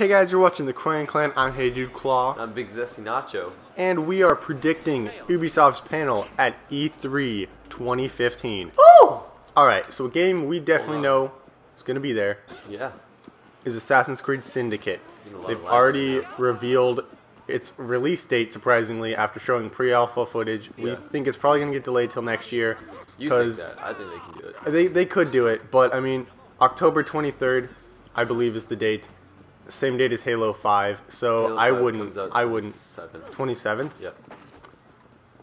Hey guys, you're watching the Clan Clan. I'm Hey Dude Claw. I'm Big Zesty Nacho. And we are predicting Ubisoft's panel at E3 2015. Oh! Alright, so a game we definitely know is going to be there Yeah. is Assassin's Creed Syndicate. They've life already right revealed its release date, surprisingly, after showing pre-alpha footage. Yeah. We think it's probably going to get delayed till next year. You think that? I think they can do it. They could do it, but I mean, October 23rd, I believe, is the date. Same date as Halo 5, so Halo 5 I comes out wouldn't. 27th? Yep.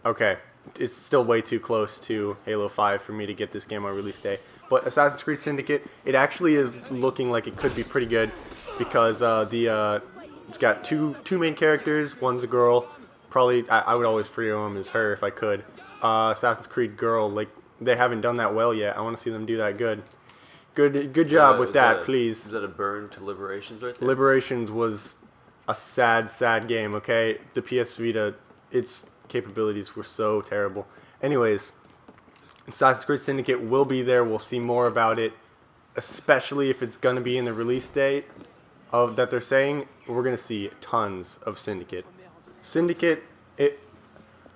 Okay, it's still way too close to Halo 5 for me to get this game on release day. But Assassin's Creed Syndicate, it actually is looking like it could be pretty good because it's got two main characters. One's a girl. Probably I would always free them as her if I could. Assassin's Creed girl, like they haven't done that well yet. I want to see them do that good. Good job with that, please. Is that a burn to Liberations right there? Liberations was a sad game, okay? The PS Vita, its capabilities were so terrible. Anyways, Assassin's Creed Syndicate will be there. We'll see more about it, especially if it's going to be in the release date of that they're saying. We're going to see tons of Syndicate. Syndicate,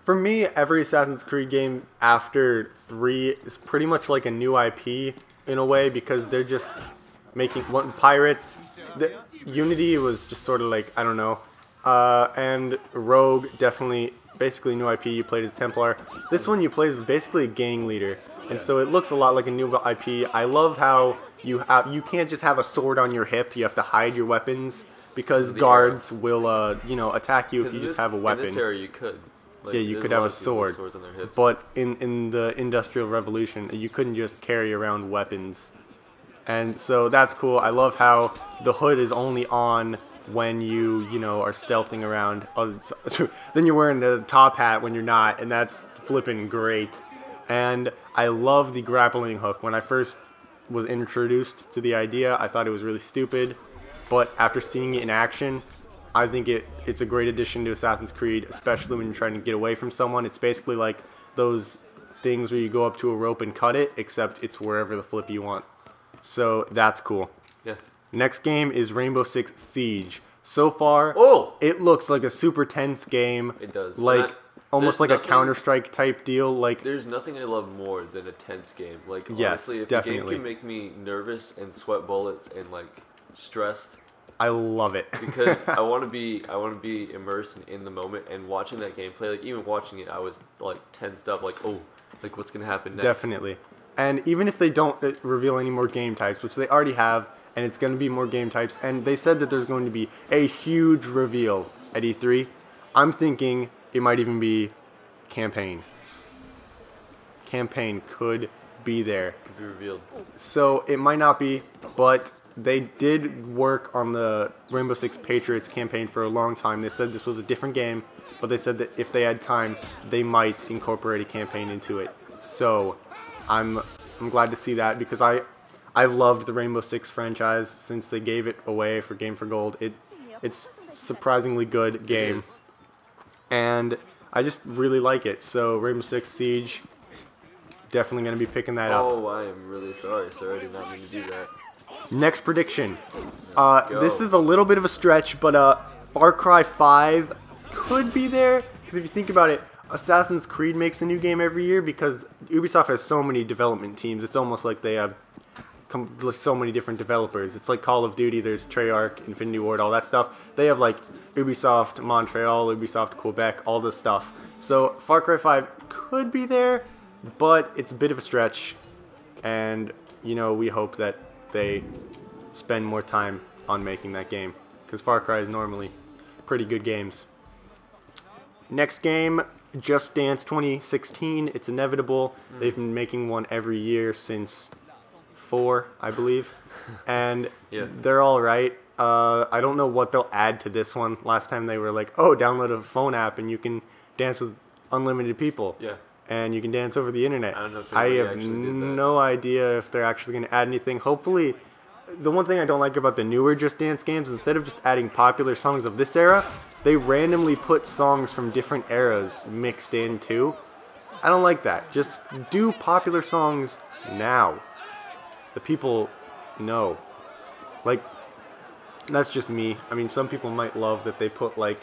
for me, every Assassin's Creed game after 3 is pretty much like a new IP in a way, because they're just making pirates. Unity was just sort of like, I don't know, and Rogue, definitely basically new IP. You played as Templar. This one you play as basically a gang leader, and so it looks a lot like a new IP. I love how you can't just have a sword on your hip. You have to hide your weapons because guards will attack you if you just have a weapon. In this era you could. Like, yeah, you could have a sword, but in the Industrial Revolution, you couldn't just carry around weapons. And so that's cool. I love how the hood is only on when you are stealthing around. Then you're wearing the top hat when you're not, and that's flipping great. And I love the grappling hook. When I first was introduced to the idea, I thought it was really stupid, but after seeing it in action, I think it's a great addition to Assassin's Creed, especially when you're trying to get away from someone. It's basically like those things where you go up to a rope and cut it, except it's wherever the flip you want. So that's cool. Yeah. Next game is Rainbow Six Siege. So far, it looks like a super tense game. It does. Like almost like a Counter-Strike type deal. Like there's nothing I love more than a tense game. Like yes, honestly, if definitely. a game can make me nervous and sweat bullets and like stressed, I love it. because I want to be immersed in the moment, and watching that gameplay, like even watching it, I was like tensed up, like like what's gonna happen next. Definitely. And even if they don't reveal any more game types, which they already have, and it's going to be more game types, and they said that there's going to be a huge reveal at E3, I'm thinking it might even be campaign. Campaign could be there. Could be revealed. So it might not be, but they did work on the Rainbow Six Patriots campaign for a long time. They said this was a different game, but they said that if they had time, they might incorporate a campaign into it. So I'm glad to see that, because I've loved the Rainbow Six franchise since they gave it away for Game for Gold. It's surprisingly good game, and I just really like it. So Rainbow Six Siege, definitely going to be picking that up. Oh, I am really sorry, sir. I did not mean to do that. Next prediction. This is a little bit of a stretch, but Far Cry 5 could be there, because if you think about it, Assassin's Creed makes a new game every year because Ubisoft has so many development teams. It's almost like they have so many different developers. It's like Call of Duty, there's Treyarch, Infinity Ward, all that stuff. They have like Ubisoft Montreal, Ubisoft Quebec, all this stuff. So Far Cry 5 could be there, but it's a bit of a stretch, and we hope that they spend more time on making that game, because Far Cry is normally pretty good games. Next game, Just Dance 2016. It's inevitable. They've been making one every year since 4, I believe, and they're all right. I don't know what they'll add to this one. Last time they were like, oh, download a phone app and you can dance with unlimited people. Yeah. And you can dance over the internet. I don't know if I have actually did that. no idea if they're actually going to add anything. Hopefully, the one thing I don't like about the newer Just Dance games, instead of just adding popular songs of this era, they randomly put songs from different eras mixed in too. I don't like that. Just do popular songs now. The people know. Like, That's just me. I mean, some people might love that they put like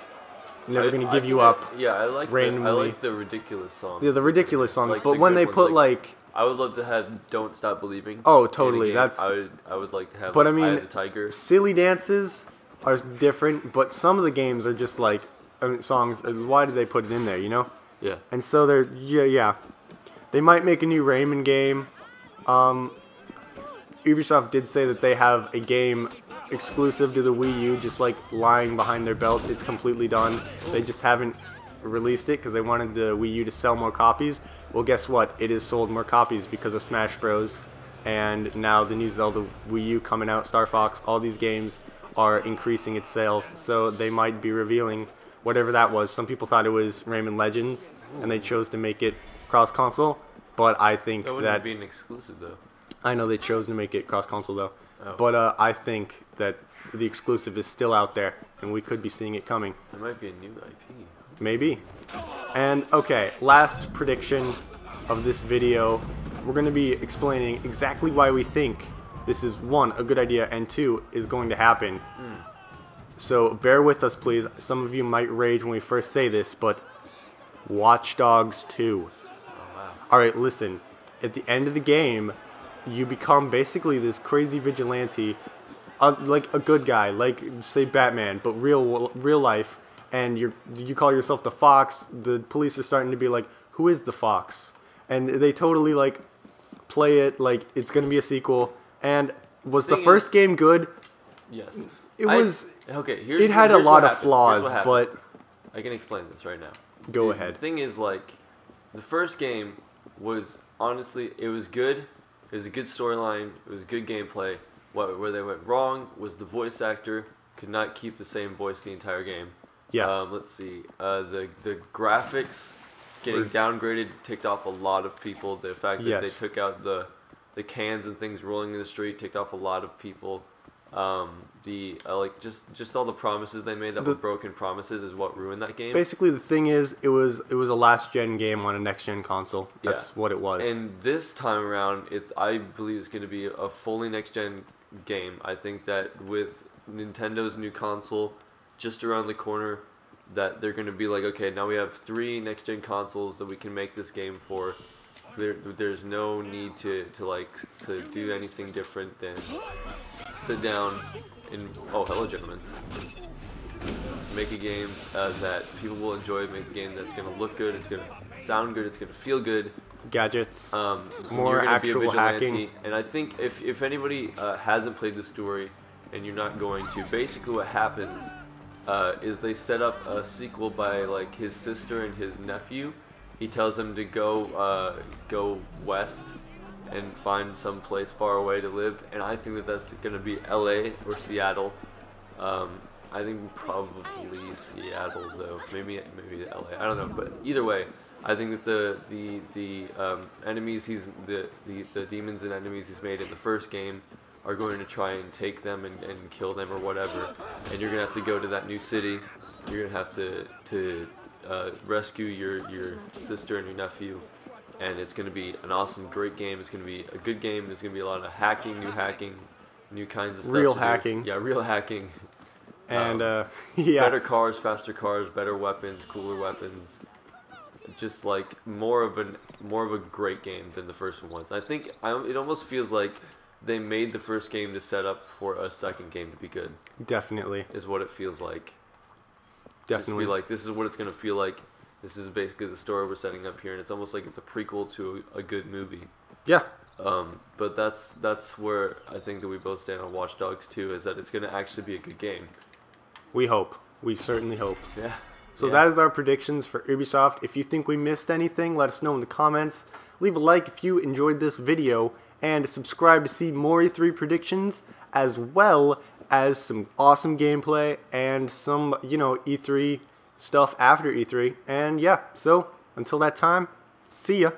"Never Gonna I Give You think Up." Yeah, I like randomly. I like the ridiculous songs. Yeah, the ridiculous songs. Like but the when good they ones, put like I would love to have "Don't Stop Believing." Oh, in a totally, game. that's- I would like to have. But Like, I mean, Eye of the Tiger. silly dances are different. But some of the games are just like songs. Why did they put it in there? You know. Yeah. And so they're yeah. They might make a new Rayman game. Ubisoft did say that they have a game exclusive to the Wii U, just like lying behind their belt. It's completely done. They just haven't released it because they wanted the Wii U to sell more copies. Well, guess what? It has sold more copies because of Smash Bros. And now the new Zelda Wii U coming out, Star Fox, all these games are increasing its sales. So they might be revealing whatever that was. Some people thought it was Rayman Legends, and they chose to make it cross-console. But I think That wouldn't be an exclusive though. I know they chose to make it cross-console though. Oh. But I think that the exclusive is still out there, and we could be seeing it coming. It might be a new IP. Maybe. And okay, last prediction of this video. We're going to be explaining exactly why we think this is, one, a good idea, and two, is going to happen. So bear with us, please. Some of you might rage when we first say this, but Watch Dogs 2. Oh, wow. Alright, listen. At the end of the game, you become basically this crazy vigilante, like a good guy, like, say, Batman, but real life, and you call yourself the Fox. The police are starting to be like, who is the Fox? And they totally, like, play it like it's going to be a sequel. And was the first game good? Yes. It was... Okay, it had a lot of flaws, but... I can explain this right now. Go ahead. The thing is, like, the first game was, honestly, it was good. It was a good storyline. It was good gameplay. Where they went wrong was the voice actor could not keep the same voice the entire game. Yeah. Let's see. The graphics getting downgraded ticked off a lot of people. The fact that they took out the cans and things rolling in the street ticked off a lot of people. Like just all the promises they made that were broken promises is what ruined that game. Basically, the thing is, it was a last gen game on a next gen console. That's what it was. And this time around, I believe it's going to be a fully next gen game. I think that with Nintendo's new console just around the corner, that they're going to be like, okay, now we have 3 next gen consoles that we can make this game for. There's no need to do anything different than sit down and hello gentlemen, make a game that people will enjoy, make a game that's going to look good, it's going to sound good, it's going to feel good. Gadgets, more actual hacking. And I think if anybody hasn't played the story and you're not going to, basically what happens is they set up a sequel by like his sister and his nephew. He tells them to go west and find some place far away to live, and I think that that's going to be LA or Seattle. I think probably Seattle though, maybe LA. I don't know, but either way, I think that the enemies the demons and enemies he's made in the first game are going to try and take them and kill them or whatever, and you're gonna have to go to that new city. You're gonna have to rescue your sister and your nephew, and it's going to be an awesome, great game. It's going to be a good game. There's going to be a lot of hacking, new kinds of stuff. Real hacking. Yeah, real hacking. And better cars, faster cars, better weapons, cooler weapons. Just like more of a great game than the first one was. I think it almost feels like they made the first game to set up for a second game to be good. Definitely. Is what it feels like. Definitely. Just be like, this is what it's going to feel like. This is basically the story we're setting up here, and it's almost like it's a prequel to a good movie. Yeah. But that's where I think that we both stand on Watch Dogs 2, is that it's going to actually be a good game. We hope. We certainly hope. Yeah. So that is our predictions for Ubisoft. If you think we missed anything, let us know in the comments. Leave a like if you enjoyed this video, and subscribe to see more E3 predictions, as well as some awesome gameplay and some, E3 stuff after E3. And yeah, so until that time, see ya.